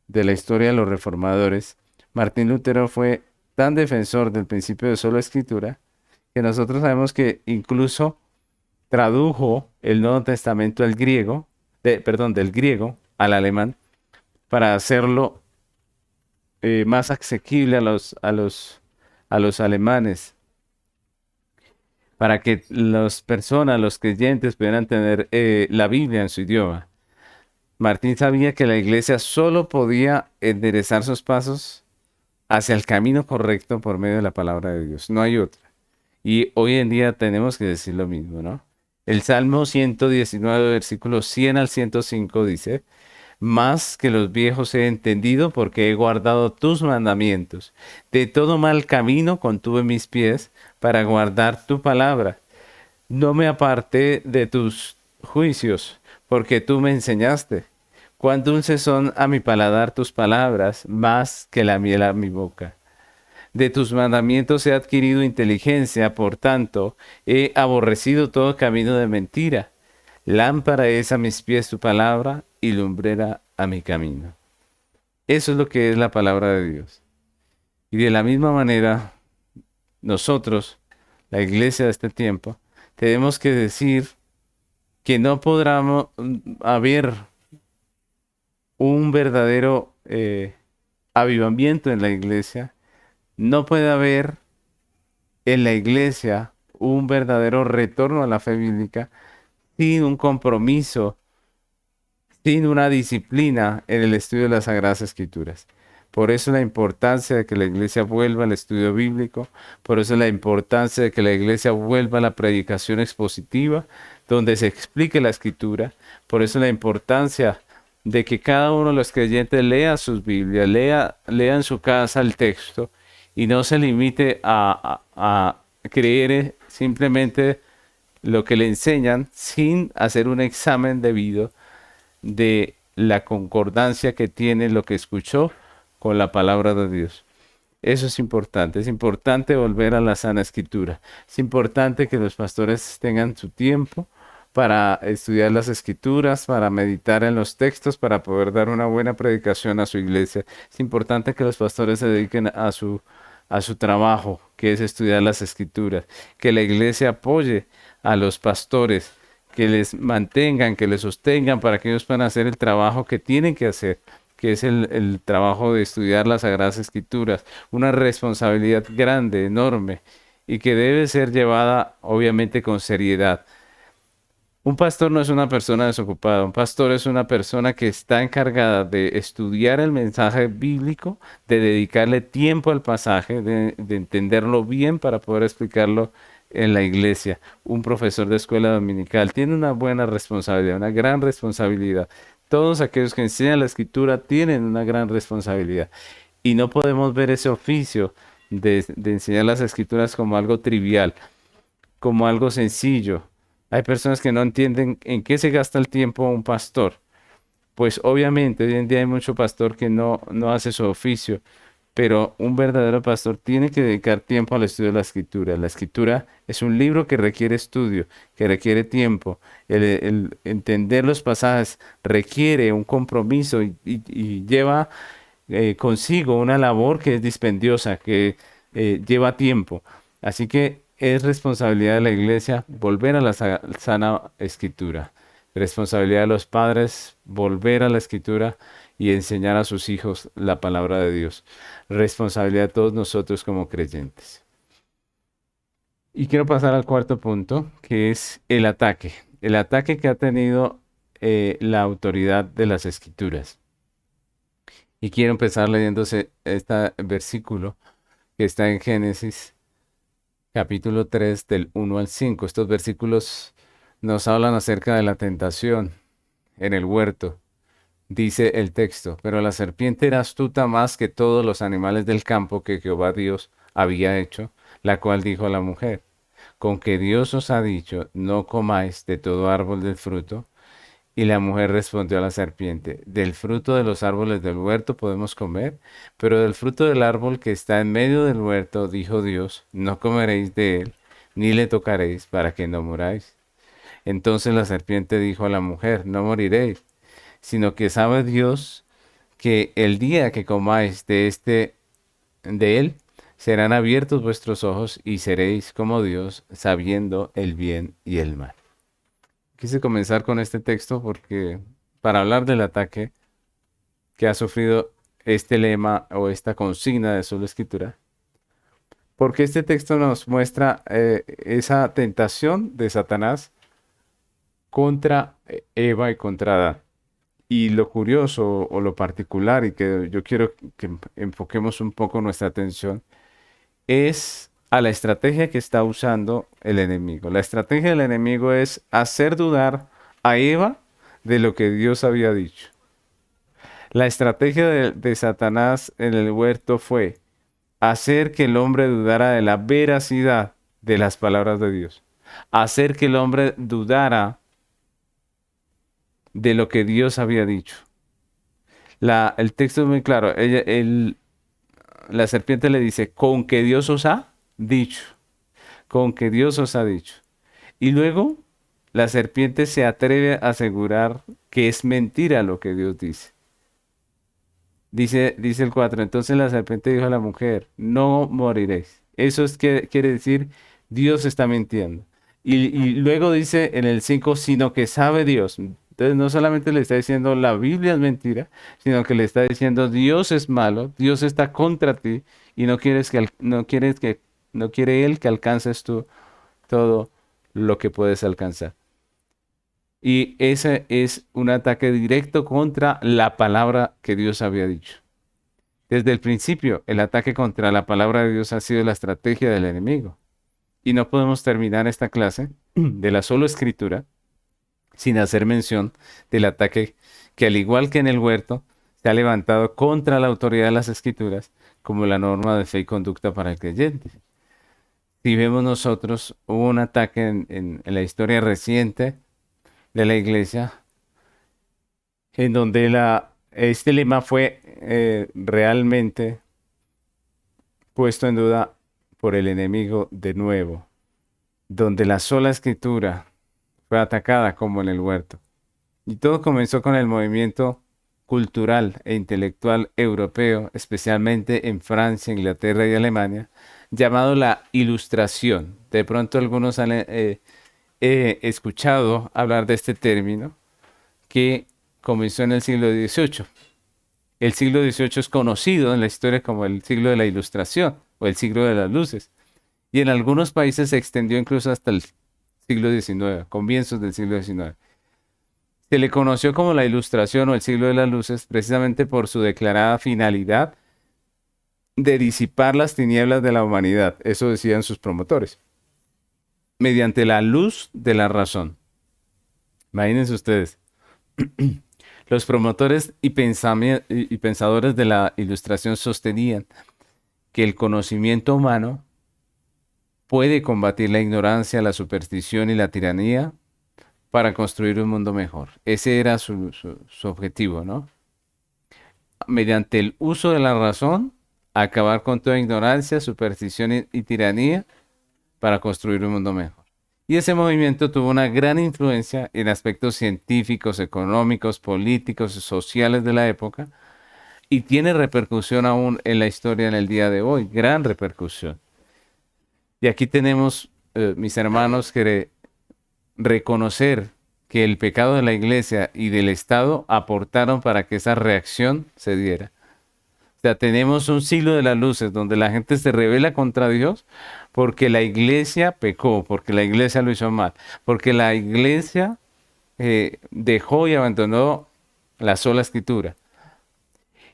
de la historia de los reformadores, Martín Lutero fue tan defensor del principio de sola escritura que nosotros sabemos que incluso tradujo el Nuevo Testamento al griego, perdón, del griego al alemán, para hacerlo más asequible a los alemanes, para que las personas, los creyentes, pudieran tener la Biblia en su idioma. Martín sabía que la iglesia solo podía enderezar sus pasos hacia el camino correcto por medio de la palabra de Dios. No hay otra. Y hoy en día tenemos que decir lo mismo, ¿no? El Salmo 119, versículos 100 al 105 dice: Más que los viejos he entendido porque he guardado tus mandamientos. De todo mal camino contuve mis pies para guardar tu palabra. No me aparté de tus juicios, porque tú me enseñaste. Cuán dulces son a mi paladar tus palabras, más que la miel a mi boca. De tus mandamientos he adquirido inteligencia, por tanto, he aborrecido todo camino de mentira. Lámpara es a mis pies tu palabra y lumbrera a mi camino. Eso es lo que es la palabra de Dios. Y de la misma manera, nosotros, la iglesia de este tiempo, tenemos que decir que no podrá haber un verdadero avivamiento en la iglesia. No puede haber en la iglesia un verdadero retorno a la fe bíblica sin un compromiso, sin una disciplina en el estudio de las Sagradas Escrituras. Por eso la importancia de que la iglesia vuelva al estudio bíblico, por eso la importancia de que la iglesia vuelva a la predicación expositiva, donde se explique la escritura, por eso la importancia de que cada uno de los creyentes lea sus Biblias, lea en su casa el texto y no se limite a creer simplemente lo que le enseñan sin hacer un examen debido de la concordancia que tiene lo que escuchó con la palabra de Dios. Eso es importante volver a la sana escritura, es importante que los pastores tengan su tiempo para estudiar las escrituras, para meditar en los textos, para poder dar una buena predicación a su iglesia. Es importante que los pastores se dediquen a su trabajo, que es estudiar las escrituras, que la iglesia apoye a los pastores, que les mantengan, que les sostengan para que ellos puedan hacer el trabajo que tienen que hacer, que es el trabajo de estudiar las Sagradas Escrituras, una responsabilidad grande, enorme, y que debe ser llevada obviamente con seriedad. Un pastor no es una persona desocupada, un pastor es una persona que está encargada de estudiar el mensaje bíblico, de dedicarle tiempo al pasaje, de entenderlo bien para poder explicarlo en la iglesia. Un profesor de escuela dominical tiene una buena responsabilidad, una gran responsabilidad. Todos aquellos que enseñan la escritura tienen una gran responsabilidad. Y no podemos ver ese oficio de enseñar las escrituras como algo trivial, como algo sencillo. Hay personas que no entienden en qué se gasta el tiempo un pastor. Pues obviamente hoy en día hay mucho pastor que no hace su oficio, pero un verdadero pastor tiene que dedicar tiempo al estudio de la escritura. La escritura es un libro que requiere estudio, que requiere tiempo. El entender los pasajes requiere un compromiso y lleva consigo una labor que es dispendiosa, que lleva tiempo. Así que es responsabilidad de la iglesia volver a la sana escritura. Responsabilidad de los padres volver a la escritura y enseñar a sus hijos la palabra de Dios. Responsabilidad de todos nosotros como creyentes. Y quiero pasar al cuarto punto, que es el ataque. El ataque que ha tenido la autoridad de las escrituras. Y quiero empezar leyéndose este versículo que está en Génesis capítulo 3 del 1 al 5. Estos versículos nos hablan acerca de la tentación en el huerto. Dice el texto: pero la serpiente era astuta más que todos los animales del campo que Jehová Dios había hecho, la cual dijo a la mujer: con que Dios os ha dicho, no comáis de todo árbol del fruto. Y la mujer respondió a la serpiente: del fruto de los árboles del huerto podemos comer, pero del fruto del árbol que está en medio del huerto, dijo Dios, no comeréis de él, ni le tocaréis, para que no muráis. Entonces la serpiente dijo a la mujer: no moriréis, sino que sabe Dios que el día que comáis de él, serán abiertos vuestros ojos y seréis como Dios, sabiendo el bien y el mal. Quise comenzar con este texto porque para hablar del ataque que ha sufrido este lema o esta consigna de sola escritura, porque este texto nos muestra esa tentación de Satanás contra Eva y contra Adán. Y lo curioso o lo particular y que yo quiero que enfoquemos un poco nuestra atención es a la estrategia que está usando el enemigo. La estrategia del enemigo es hacer dudar a Eva de lo que Dios había dicho. La estrategia de Satanás en el huerto fue hacer que el hombre dudara de la veracidad de las palabras de Dios. Hacer que el hombre dudara de lo que Dios había dicho. El texto es muy claro. La serpiente le dice, con que Dios os ha dicho. Con que Dios os ha dicho. Y luego la serpiente se atreve a asegurar que es mentira lo que Dios dice. Dice el 4. Entonces la serpiente dijo a la mujer, no moriréis. Eso es que quiere decir, Dios está mintiendo. Y luego dice en el 5, sino que sabe Dios. Entonces no solamente le está diciendo la Biblia es mentira, sino que le está diciendo Dios es malo, Dios está contra ti y no quiere Él que alcances tú todo lo que puedes alcanzar. Y ese es un ataque directo contra la palabra que Dios había dicho. Desde el principio, el ataque contra la palabra de Dios ha sido la estrategia del enemigo. Y no podemos terminar esta clase de la sola escritura sin hacer mención del ataque que, al igual que en el huerto, se ha levantado contra la autoridad de las escrituras como la norma de fe y conducta para el creyente. Si vemos nosotros, hubo un ataque en la historia reciente de la iglesia en donde este lema fue realmente puesto en duda por el enemigo de nuevo, donde la sola escritura fue atacada como en el huerto. Y todo comenzó con el movimiento cultural e intelectual europeo, especialmente en Francia, Inglaterra y Alemania, llamado la Ilustración. De pronto algunos han escuchado hablar de este término que comenzó en el siglo XVIII. El siglo XVIII es conocido en la historia como el siglo de la Ilustración o el siglo de las luces. Y en algunos países se extendió incluso hasta el siglo XIX, comienzos del siglo XIX. Se le conoció como la Ilustración o el siglo de las luces precisamente por su declarada finalidad de disipar las tinieblas de la humanidad. Eso decían sus promotores. Mediante la luz de la razón. Imagínense ustedes. Los promotores y pensadores de la Ilustración sostenían que el conocimiento humano puede combatir la ignorancia, la superstición y la tiranía para construir un mundo mejor. Ese era su objetivo, ¿no? Mediante el uso de la razón, acabar con toda ignorancia, superstición y tiranía para construir un mundo mejor. Y ese movimiento tuvo una gran influencia en aspectos científicos, económicos, políticos y sociales de la época y tiene repercusión aún en la historia en el día de hoy, gran repercusión. Y aquí tenemos, mis hermanos, que reconocer que el pecado de la iglesia y del Estado aportaron para que esa reacción se diera. O sea, tenemos un siglo de las luces donde la gente se rebela contra Dios porque la iglesia pecó, porque la iglesia lo hizo mal, porque la iglesia dejó y abandonó la sola escritura.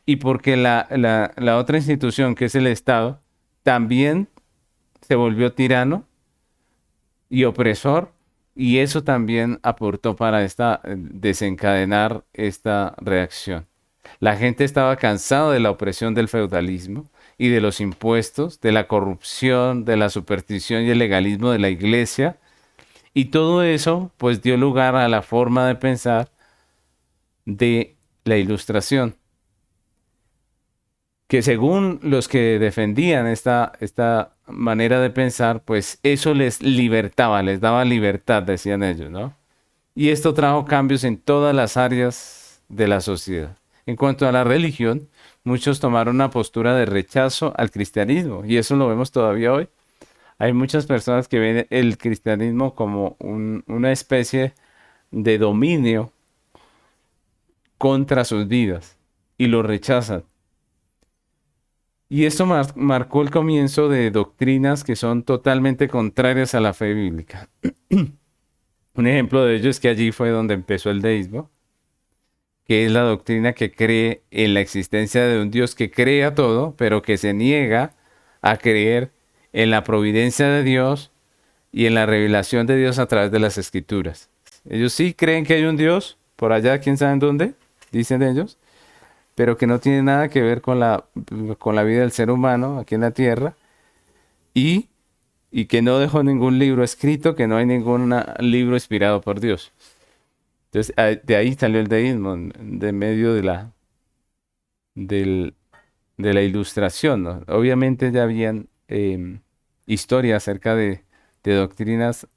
Y porque la otra institución, que es el Estado, también se volvió tirano y opresor, y eso también aportó para desencadenar esta reacción. La gente estaba cansada de la opresión del feudalismo y de los impuestos, de la corrupción, de la superstición y el legalismo de la iglesia, y todo eso pues dio lugar a la forma de pensar de la Ilustración, que según los que defendían esta manera de pensar, pues eso les libertaba, les daba libertad, decían ellos, ¿no? Y esto trajo cambios en todas las áreas de la sociedad. En cuanto a la religión, muchos tomaron una postura de rechazo al cristianismo y eso lo vemos todavía hoy. Hay muchas personas que ven el cristianismo como una especie de dominio contra sus vidas y lo rechazan. Y esto marcó el comienzo de doctrinas que son totalmente contrarias a la fe bíblica. Un ejemplo de ello es que allí fue donde empezó el deísmo, que es la doctrina que cree en la existencia de un Dios que crea todo, pero que se niega a creer en la providencia de Dios y en la revelación de Dios a través de las escrituras. Ellos sí creen que hay un Dios, por allá, quién sabe en dónde, dicen ellos, pero que no tiene nada que ver con la vida del ser humano aquí en la tierra y, y que no dejó ningún libro escrito, que no hay ningún libro inspirado por Dios. Entonces, de ahí salió el deísmo, de medio del- de la ilustración, ¿no? Obviamente ya habían historias acerca de doctrinas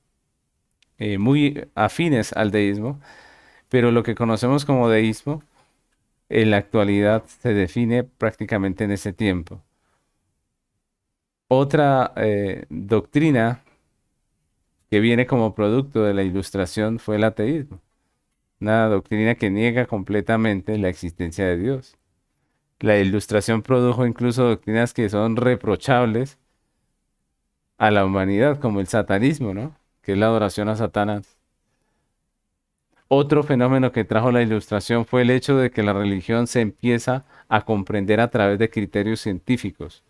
muy afines al deísmo, pero lo que conocemos como deísmo en la actualidad se define prácticamente en ese tiempo. Otra doctrina que viene como producto de la ilustración fue el ateísmo, una doctrina que niega completamente la existencia de Dios. La ilustración produjo incluso doctrinas que son reprochables a la humanidad, como el satanismo, ¿no? Que es la adoración a Satanás. Otro fenómeno que trajo la ilustración fue el hecho de que la religión se empieza a comprender a través de criterios científicos,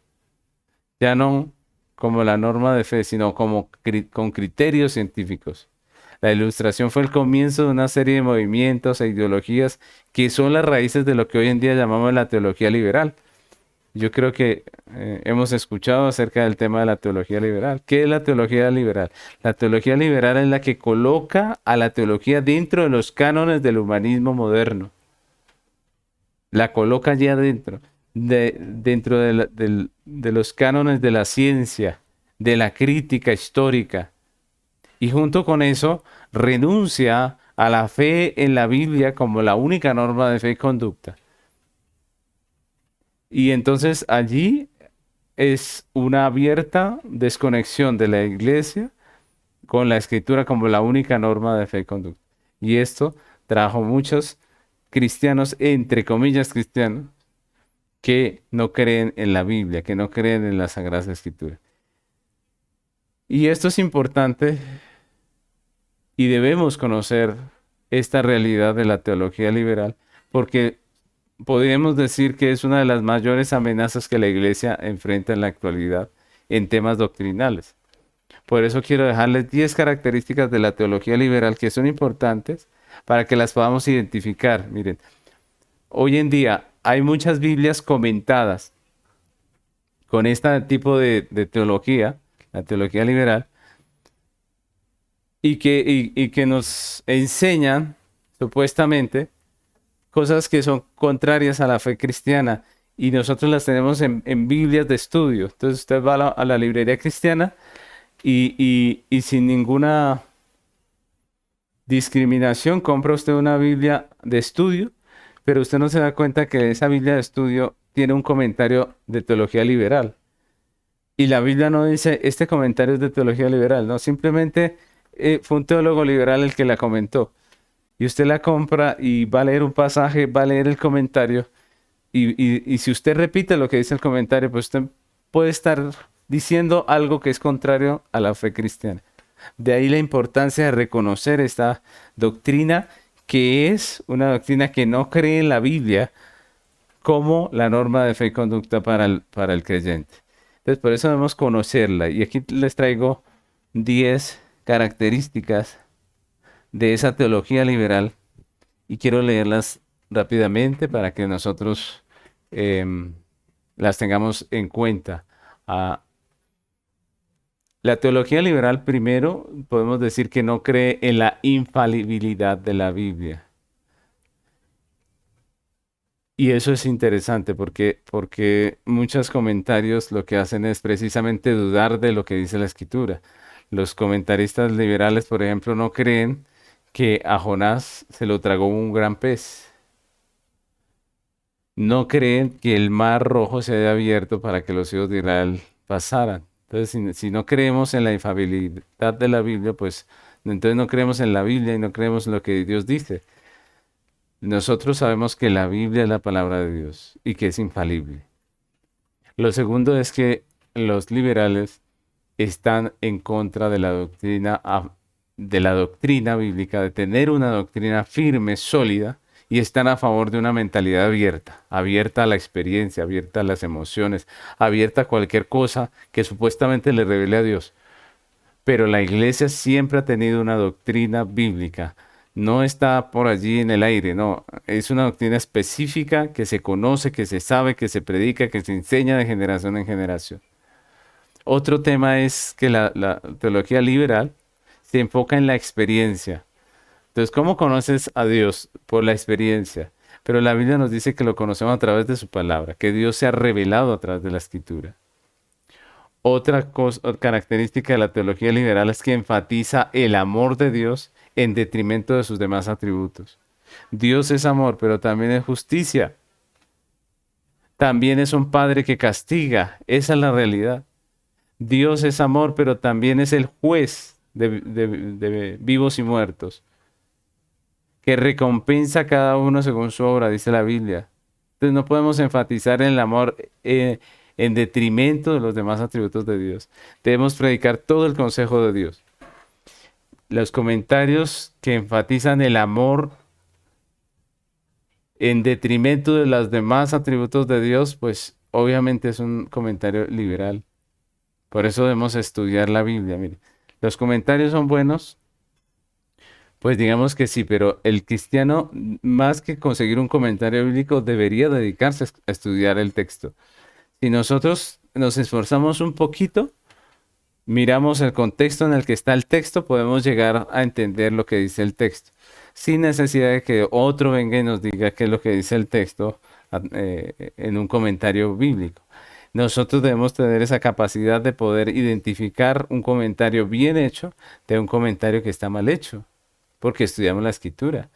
ya no como la norma de fe, sino como con criterios científicos. La ilustración fue el comienzo de una serie de movimientos e ideologías que son las raíces de lo que hoy en día llamamos la teología liberal. Yo creo que hemos escuchado acerca del tema de la teología liberal. ¿Qué es la teología liberal? La teología liberal es la que coloca a la teología dentro de los cánones del humanismo moderno. La coloca ya dentro, dentro de los cánones de la ciencia, de la crítica histórica. Y junto con eso, renuncia a la fe en la Biblia como la única norma de fe y conducta. Y entonces allí es una abierta desconexión de la iglesia con la escritura como la única norma de fe y conducta. Y esto trajo muchos cristianos, entre comillas cristianos, que no creen en la Biblia, que no creen en las Sagradas Escrituras. Y esto es importante y debemos conocer esta realidad de la teología liberal porque podríamos decir que es una de las mayores amenazas que la iglesia enfrenta en la actualidad en temas doctrinales. Por eso quiero dejarles 10 características de la teología liberal que son importantes para que las podamos identificar. Miren, hoy en día hay muchas Biblias comentadas con este tipo de teología, la teología liberal, y que nos enseñan supuestamente cosas que son contrarias a la fe cristiana y nosotros las tenemos en Biblias de estudio. Entonces usted va a la librería cristiana y sin ninguna discriminación compra usted una Biblia de estudio, pero usted no se da cuenta que esa Biblia de estudio tiene un comentario de teología liberal. Y la Biblia no dice, este comentario es de teología liberal, no, simplemente fue un teólogo liberal el que la comentó. Y usted la compra y va a leer un pasaje, va a leer el comentario, y si usted repite lo que dice el comentario, pues usted puede estar diciendo algo que es contrario a la fe cristiana. De ahí la importancia de reconocer esta doctrina, que es una doctrina que no cree en la Biblia como la norma de fe y conducta para el creyente. Entonces, por eso debemos conocerla. Y aquí les traigo 10 características de esa teología liberal y quiero leerlas rápidamente para que nosotros em, las tengamos en cuenta. Ah, la teología liberal, primero, podemos decir que no cree en la infalibilidad de la Biblia. Y eso es interesante porque muchos comentarios lo que hacen es precisamente dudar de lo que dice la Escritura. Los comentaristas liberales, por ejemplo, no creen que a Jonás se lo tragó un gran pez. no creen que el mar rojo se haya abierto para que los hijos de Israel pasaran. Entonces, si no creemos en la infalibilidad de la Biblia, pues entonces no creemos en la Biblia y no creemos en lo que Dios dice. Nosotros sabemos que la Biblia es la palabra de Dios y que es infalible. Lo segundo es que los liberales están en contra de la doctrina, de la doctrina bíblica, de tener una doctrina firme, sólida, y están a favor de una mentalidad abierta, abierta a la experiencia, abierta a las emociones, abierta a cualquier cosa que supuestamente le revele a Dios. Pero la iglesia siempre ha tenido una doctrina bíblica. No está por allí en el aire, no. Es una doctrina específica que se conoce, que se sabe, que se predica, que se enseña de generación en generación. Otro tema es que la teología liberal se enfoca en la experiencia. Entonces, ¿cómo conoces a Dios? Por la experiencia. Pero la Biblia nos dice que lo conocemos a través de su palabra, que Dios se ha revelado a través de la escritura. Otra característica de la teología liberal es que enfatiza el amor de Dios en detrimento de sus demás atributos. Dios es amor, pero también es justicia. También es un padre que castiga. Esa es la realidad. Dios es amor, pero también es el juez de vivos y muertos, que recompensa a cada uno según su obra, dice la Biblia. Entonces no podemos enfatizar en el amor en detrimento de los demás atributos de Dios. Debemos predicar todo el consejo de Dios. Los comentarios que enfatizan el amor en detrimento de los demás atributos de Dios, pues obviamente es un comentario liberal. Por eso debemos estudiar la Biblia. Mire, los comentarios son buenos, pues digamos que sí, pero el cristiano, más que conseguir un comentario bíblico, debería dedicarse a estudiar el texto. Si nosotros nos esforzamos un poquito, miramos el contexto en el que está el texto, podemos llegar a entender lo que dice el texto, sin necesidad de que otro venga y nos diga qué es lo que dice el texto en un comentario bíblico. Nosotros debemos tener esa capacidad de poder identificar un comentario bien hecho de un comentario que está mal hecho, porque estudiamos la escritura.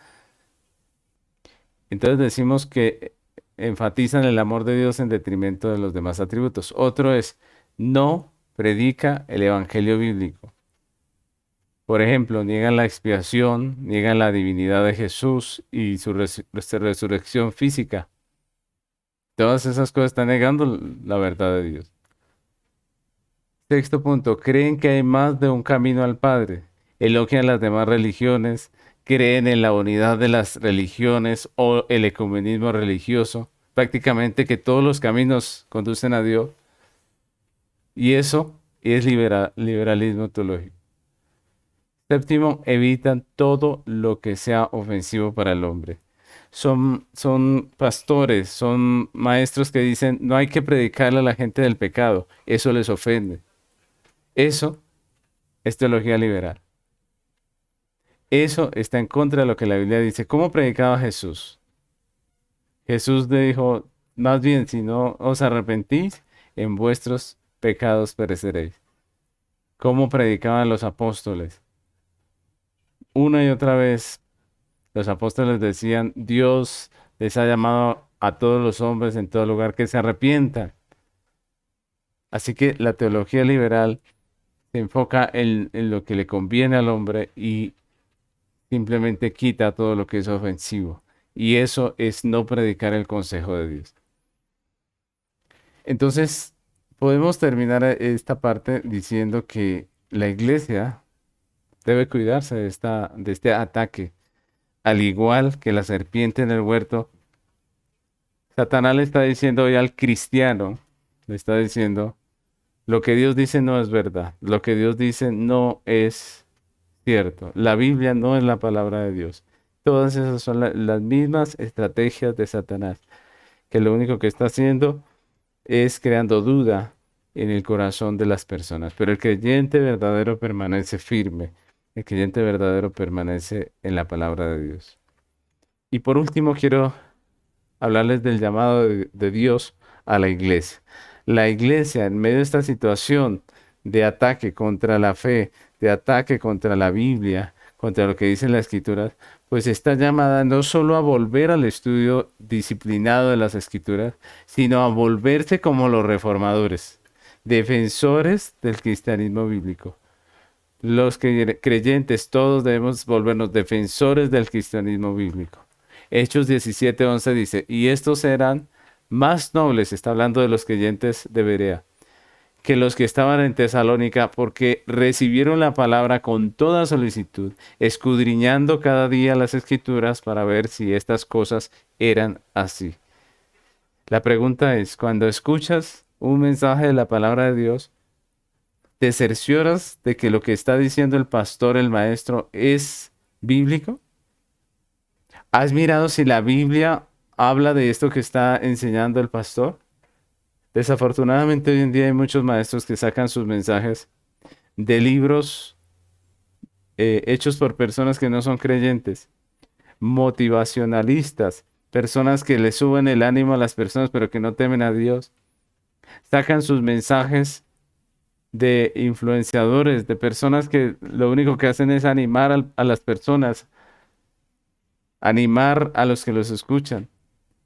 Entonces decimos que enfatizan el amor de Dios en detrimento de los demás atributos. Otro es, no predica el evangelio bíblico. Por ejemplo, niegan la expiación, niegan la divinidad de Jesús y su resurrección física. Todas esas cosas están negando la verdad de Dios. Sexto punto, creen que hay más de un camino al Padre. Elogian las demás religiones, creen en la unidad de las religiones o el ecumenismo religioso, prácticamente que todos los caminos conducen a Dios. Y eso es liberalismo teológico. Séptimo, evitan todo lo que sea ofensivo para el hombre. Son pastores, son maestros que dicen, no hay que predicarle a la gente del pecado, eso les ofende. Eso es teología liberal. Eso está en contra de lo que la Biblia dice. ¿Cómo predicaba Jesús? Jesús le dijo, más bien, si no os arrepentís, en vuestros pecados pereceréis. ¿Cómo predicaban los apóstoles? Una y otra vez los apóstoles decían, Dios les ha llamado a todos los hombres en todo lugar que se arrepientan. Así que la teología liberal se enfoca en lo que le conviene al hombre y simplemente quita todo lo que es ofensivo. Y eso es no predicar el consejo de Dios. Entonces, podemos terminar esta parte diciendo que la iglesia debe cuidarse de este ataque. Al igual que la serpiente en el huerto, Satanás le está diciendo hoy al cristiano, le está diciendo, lo que Dios dice no es verdad, lo que Dios dice no es cierto, la Biblia no es la palabra de Dios. Todas esas son las mismas estrategias de Satanás, que lo único que está haciendo es creando duda en el corazón de las personas. Pero el creyente verdadero permanece firme, el creyente verdadero permanece en la palabra de Dios. Y por último, quiero hablarles del llamado de Dios a la iglesia. La iglesia, en medio de esta situación de ataque contra la fe, de ataque contra la Biblia, contra lo que dicen las escrituras, pues está llamada no solo a volver al estudio disciplinado de las Escrituras, sino a volverse como los reformadores, defensores del cristianismo bíblico. Los creyentes todos debemos volvernos defensores del cristianismo bíblico. Hechos 17:11 dice, y estos eran más nobles, está hablando de los creyentes de Berea, que los que estaban en Tesalónica, porque recibieron la palabra con toda solicitud, escudriñando cada día las escrituras para ver si estas cosas eran así. La pregunta es, cuando escuchas un mensaje de la palabra de Dios, ¿te cercioras de que lo que está diciendo el pastor, el maestro, es bíblico? ¿Has mirado si la Biblia habla de esto que está enseñando el pastor? Desafortunadamente hoy en día hay muchos maestros que sacan sus mensajes de libros hechos por personas que no son creyentes, motivacionalistas, personas que le suben el ánimo a las personas pero que no temen a Dios. Sacan sus mensajes de influenciadores, de personas que lo único que hacen es animar a las personas, animar a los que los escuchan,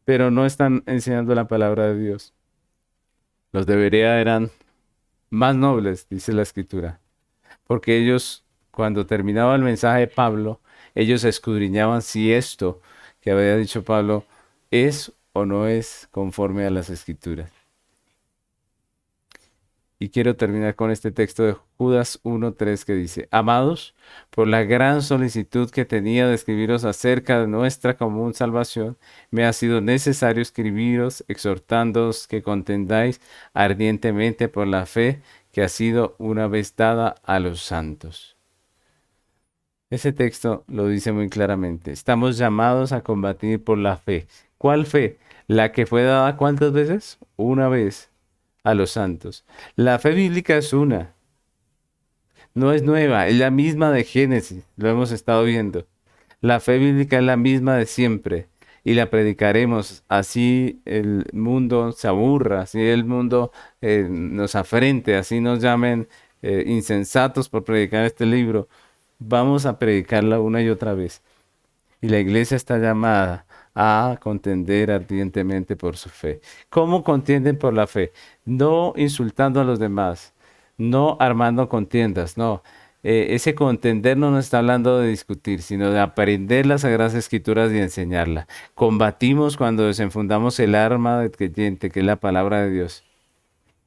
pero no están enseñando la palabra de Dios. Los de Berea eran más nobles, dice la escritura, porque ellos, cuando terminaba el mensaje de Pablo, ellos escudriñaban si esto que había dicho Pablo es o no es conforme a las escrituras. Y quiero terminar con este texto de Judas 1:3 que dice, amados, por la gran solicitud que tenía de escribiros acerca de nuestra común salvación, me ha sido necesario escribiros, exhortándoos que contendáis ardientemente por la fe que ha sido una vez dada a los santos. Ese texto lo dice muy claramente. Estamos llamados a combatir por la fe. ¿Cuál fe? La que fue dada ¿cuántas veces? Una vez a los santos. La fe bíblica es una, no es nueva, es la misma de Génesis, lo hemos estado viendo. La fe bíblica es la misma de siempre y la predicaremos, así el mundo se aburra, así el mundo nos afrente, así nos llamen insensatos por predicar este libro. Vamos a predicarla una y otra vez. Y la iglesia está llamada a contender ardientemente por su fe. ¿Cómo contienden por la fe? No insultando a los demás, no armando contiendas, no. Ese contender no nos está hablando de discutir, sino de aprender las Sagradas Escrituras y enseñarla. Combatimos cuando desenfundamos el arma del creyente, que es la palabra de Dios,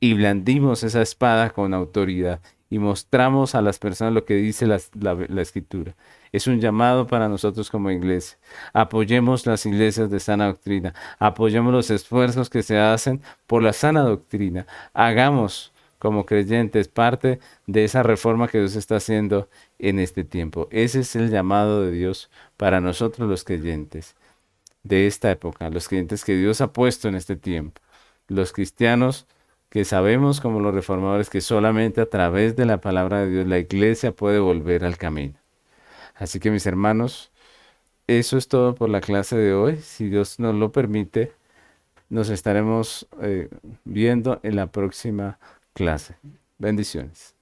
y blandimos esa espada con autoridad y mostramos a las personas lo que dice la Escritura. Es un llamado para nosotros como iglesia. Apoyemos las iglesias de sana doctrina. Apoyemos los esfuerzos que se hacen por la sana doctrina. Hagamos como creyentes parte de esa reforma que Dios está haciendo en este tiempo. Ese es el llamado de Dios para nosotros los creyentes de esta época, los creyentes que Dios ha puesto en este tiempo, los cristianos que sabemos como los reformadores que solamente a través de la palabra de Dios la iglesia puede volver al camino. Así que mis hermanos, eso es todo por la clase de hoy. Si Dios nos lo permite, nos estaremos viendo en la próxima clase. Bendiciones.